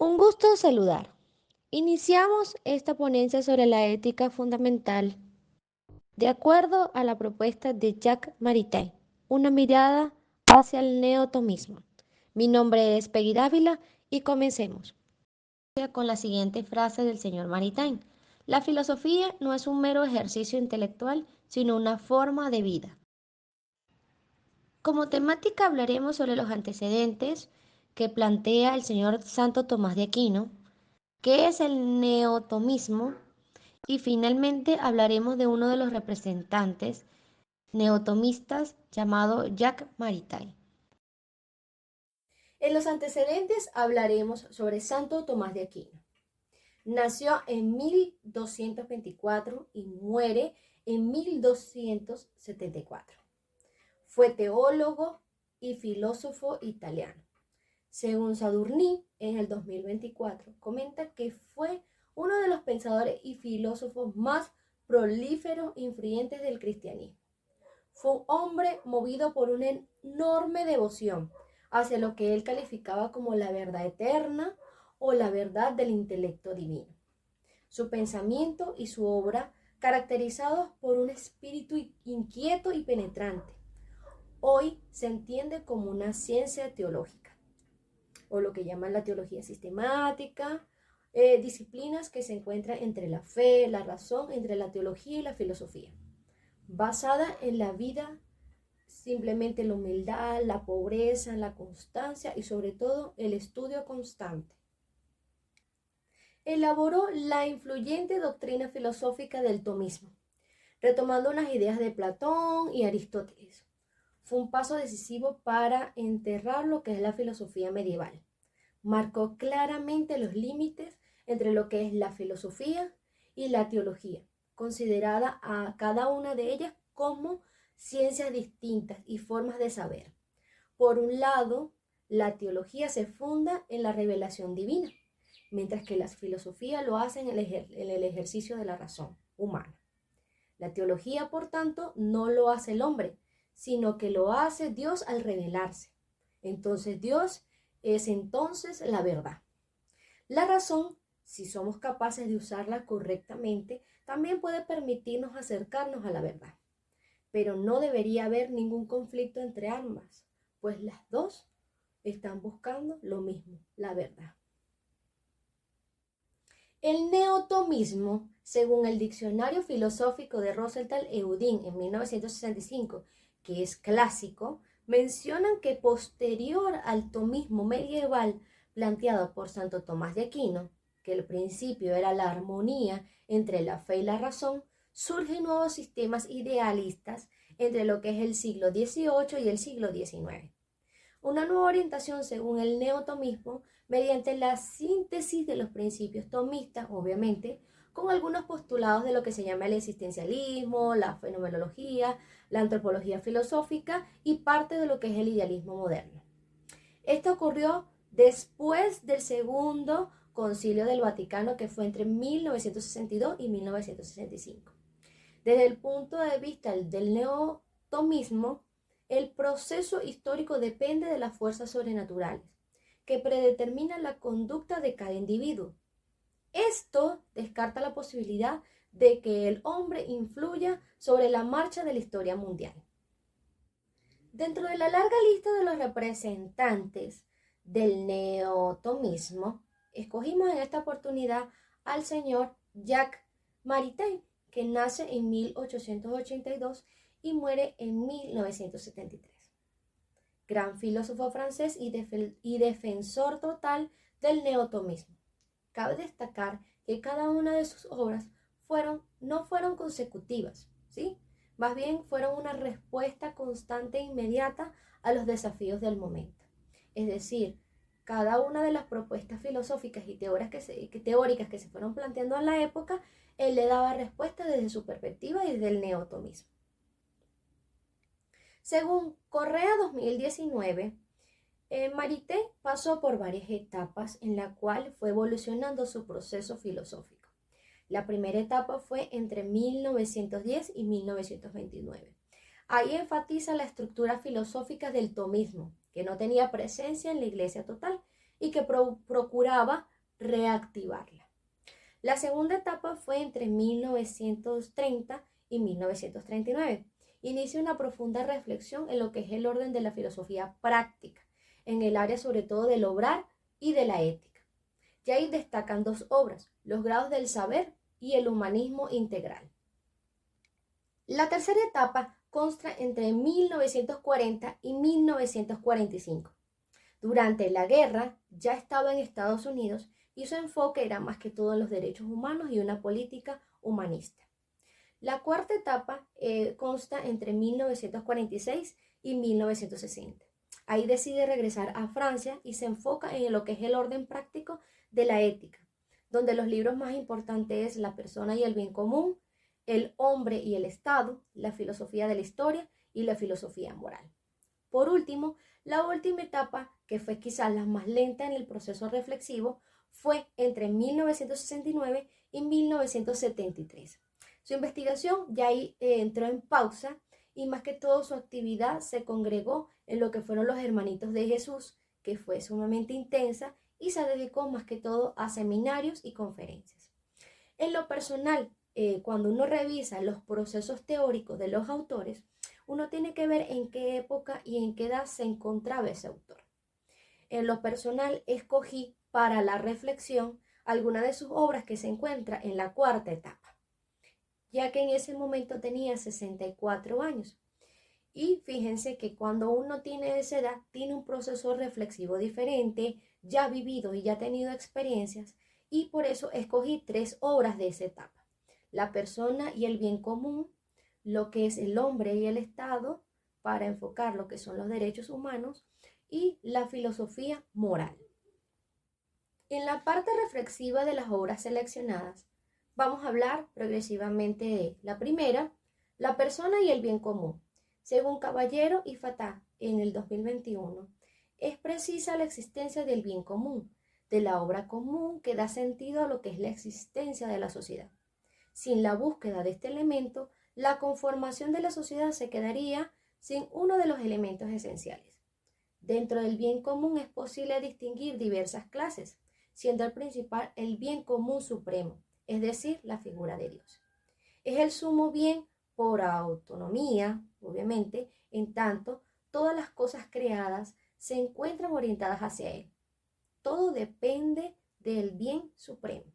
Un gusto saludar. Iniciamos esta ponencia sobre la ética fundamental de acuerdo a la propuesta de Jacques Maritain, una mirada hacia el neotomismo. Mi nombre es Peggy Dávila y comencemos con la siguiente frase del señor Maritain. La filosofía no es un mero ejercicio intelectual, sino una forma de vida. Como temática hablaremos sobre los antecedentes que plantea el señor Santo Tomás de Aquino, qué es el neotomismo y finalmente hablaremos de uno de los representantes neotomistas llamado Jacques Maritain. En los antecedentes hablaremos sobre Santo Tomás de Aquino. Nació en 1224 y muere en 1274. Fue teólogo y filósofo italiano. Según Sadurní, en el 2024, comenta que fue uno de los pensadores y filósofos más prolíferos e influyentes del cristianismo. Fue un hombre movido por una enorme devoción hacia lo que él calificaba como la verdad eterna o la verdad del intelecto divino. Su pensamiento y su obra caracterizados por un espíritu inquieto y penetrante. Hoy se entiende como una ciencia teológica, o lo que llaman la teología sistemática, disciplinas que se encuentran entre la fe, la razón, entre la teología y la filosofía, basada en la vida, simplemente la humildad, la pobreza, la constancia y sobre todo el estudio constante. Elaboró la influyente doctrina filosófica del tomismo, retomando unas ideas de Platón y Aristóteles. Fue un paso decisivo para enterrar lo que es la filosofía medieval. Marcó claramente los límites entre lo que es la filosofía y la teología, considerada a cada una de ellas como ciencias distintas y formas de saber. Por un lado, la teología se funda en la revelación divina, mientras que la filosofía lo hace en el ejercicio de la razón humana. La teología, por tanto, no lo hace el hombre, sino que lo hace Dios al revelarse. Entonces Dios es entonces la verdad. La razón, si somos capaces de usarla correctamente, también puede permitirnos acercarnos a la verdad. Pero no debería haber ningún conflicto entre ambas, pues las dos están buscando lo mismo, la verdad. El neotomismo, según el Diccionario Filosófico de Rosenthal e Udin en 1965, que es clásico, mencionan que posterior al tomismo medieval planteado por Santo Tomás de Aquino, que el principio era la armonía entre la fe y la razón, surgen nuevos sistemas idealistas entre lo que es el siglo XVIII y el siglo XIX. Una nueva orientación según el neotomismo mediante la síntesis de los principios tomistas, obviamente, con algunos postulados de lo que se llama el existencialismo, la fenomenología, la antropología filosófica y parte de lo que es el idealismo moderno. Esto ocurrió después del Segundo Concilio del Vaticano, que fue entre 1962 y 1965. Desde el punto de vista del neotomismo, el proceso histórico depende de las fuerzas sobrenaturales, que predeterminan la conducta de cada individuo. Esto descarta la posibilidad de que el hombre influya sobre la marcha de la historia mundial. Dentro de la larga lista de los representantes del neotomismo, escogimos en esta oportunidad al señor Jacques Maritain, que nace en 1882 y muere en 1973. Gran filósofo francés y defensor total del neotomismo. Cabe destacar que cada una de sus obras no fueron consecutivas, ¿sí? Más bien fueron una respuesta constante e inmediata a los desafíos del momento. Es decir, cada una de las propuestas filosóficas y teóricas que se fueron planteando en la época, él le daba respuesta desde su perspectiva y desde el neotomismo. Según Correa 2019, Maritain pasó por varias etapas en la cual fue evolucionando su proceso filosófico. La primera etapa fue entre 1910 y 1929. Ahí enfatiza la estructura filosófica del tomismo, que no tenía presencia en la iglesia total y que procuraba reactivarla. La segunda etapa fue entre 1930 y 1939. Inicia una profunda reflexión en lo que es el orden de la filosofía práctica, en el área sobre todo del obrar y de la ética. Y ahí destacan dos obras, Los grados del saber y El humanismo integral. La tercera etapa consta entre 1940 y 1945. Durante la guerra ya estaba en Estados Unidos y su enfoque era más que todo en los derechos humanos y una política humanista. La cuarta etapa consta entre 1946 y 1960. Ahí decide regresar a Francia y se enfoca en lo que es el orden práctico de la ética, donde los libros más importantes es La persona y el bien común, El hombre y el Estado, La filosofía de la historia y La filosofía moral. Por último, la última etapa, que fue quizás la más lenta en el proceso reflexivo, fue entre 1969 y 1973. Su investigación ya ahí entró en pausa y más que todo su actividad se congregó en lo que fueron los Hermanitos de Jesús, que fue sumamente intensa y se dedicó más que todo a seminarios y conferencias. En lo personal, cuando uno revisa los procesos teóricos de los autores, uno tiene que ver en qué época y en qué edad se encontraba ese autor. En lo personal, escogí para la reflexión alguna de sus obras que se encuentra en la cuarta etapa, ya que en ese momento tenía 64 años. Y fíjense que cuando uno tiene esa edad, tiene un proceso reflexivo diferente, ya ha vivido y ya ha tenido experiencias, y por eso escogí 3 obras de esa etapa. La persona y el bien común, lo que es el hombre y el Estado, para enfocar lo que son los derechos humanos, y la filosofía moral. En la parte reflexiva de las obras seleccionadas, vamos a hablar progresivamente de la primera, La persona y el bien común. Según Caballero y Fatah, en el 2021, es precisa la existencia del bien común, de la obra común que da sentido a lo que es la existencia de la sociedad. Sin la búsqueda de este elemento, la conformación de la sociedad se quedaría sin uno de los elementos esenciales. Dentro del bien común es posible distinguir diversas clases, siendo el principal el bien común supremo, es decir, la figura de Dios. Es el sumo bien por autonomía, obviamente, en tanto todas las cosas creadas se encuentran orientadas hacia Él. Todo depende del bien supremo.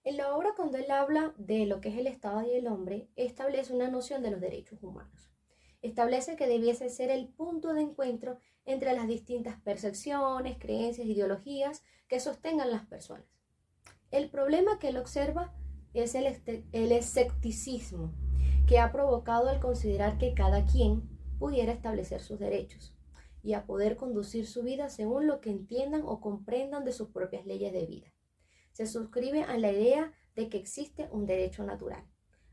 En la obra, cuando él habla de lo que es el Estado y el hombre, establece una noción de los derechos humanos. Establece que debiese ser el punto de encuentro entre las distintas percepciones, creencias, ideologías que sostengan las personas. El problema que él observa es el escepticismo que ha provocado al considerar que cada quien pudiera establecer sus derechos y a poder conducir su vida según lo que entiendan o comprendan de sus propias leyes de vida. Se suscribe a la idea de que existe un derecho natural,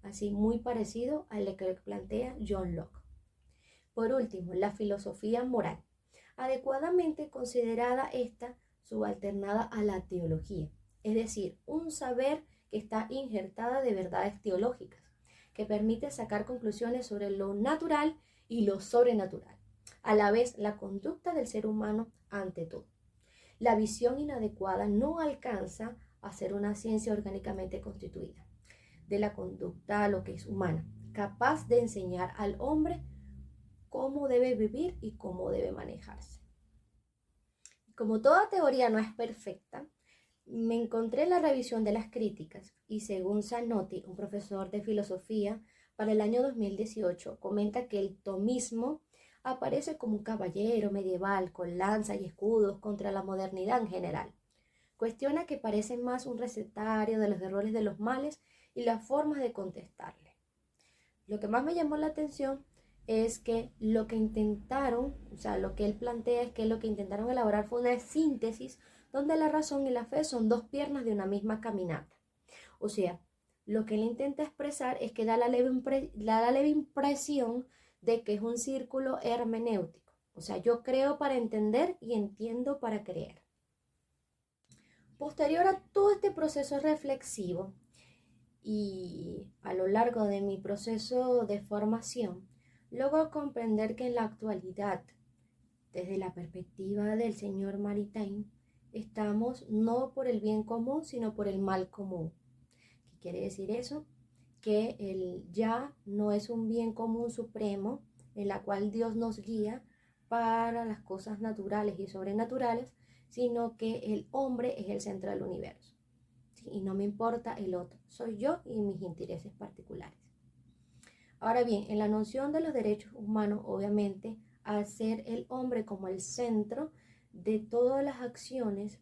así muy parecido al que plantea John Locke. Por último, la filosofía moral, adecuadamente considerada esta subalternada a la teología, es decir, un saber que está injertada de verdades teológicas, que permite sacar conclusiones sobre lo natural y lo sobrenatural, a la vez la conducta del ser humano ante todo. La visión inadecuada no alcanza a ser una ciencia orgánicamente constituida de la conducta a lo que es humana, capaz de enseñar al hombre cómo debe vivir y cómo debe manejarse. Como toda teoría no es perfecta, me encontré en la revisión de las críticas y según Zanotti, un profesor de filosofía, para el año 2018 comenta que el tomismo aparece como un caballero medieval con lanza y escudos contra la modernidad en general. Cuestiona que parece más un recetario de los errores de los males y las formas de contestarle. Lo que más me llamó la atención es que lo que intentaron, o sea, lo que él plantea es que lo que intentaron elaborar fue una síntesis donde la razón y la fe son dos piernas de una misma caminata. O sea, lo que él intenta expresar es que da la leve impresión de que es un círculo hermenéutico. O sea, yo creo para entender y entiendo para creer. Posterior a todo este proceso reflexivo y a lo largo de mi proceso de formación, logro comprender que en la actualidad, desde la perspectiva del señor Maritain, estamos no por el bien común, sino por el mal común. ¿Qué quiere decir eso? Que el ya no es un bien común supremo en la cual Dios nos guía para las cosas naturales y sobrenaturales, sino que el hombre es el centro del universo. ¿Sí? Y no me importa el otro, soy yo y mis intereses particulares. Ahora bien, en la noción de los derechos humanos, obviamente, al ser el hombre como el centro de todas las acciones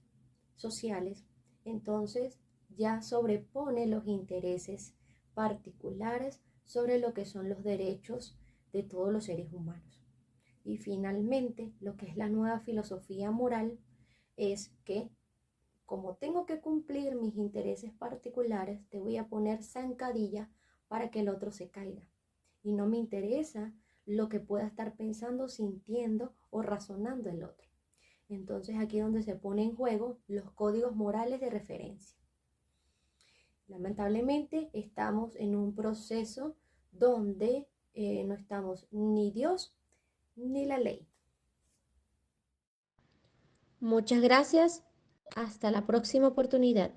sociales, entonces ya sobrepone los intereses particulares sobre lo que son los derechos de todos los seres humanos. Y finalmente, lo que es la nueva filosofía moral es que como tengo que cumplir mis intereses particulares, te voy a poner zancadilla para que el otro se caiga. Y no me interesa lo que pueda estar pensando, sintiendo o razonando el otro. Entonces aquí es donde se pone en juego los códigos morales de referencia. Lamentablemente estamos en un proceso donde no estamos ni Dios ni la ley. Muchas gracias. Hasta la próxima oportunidad.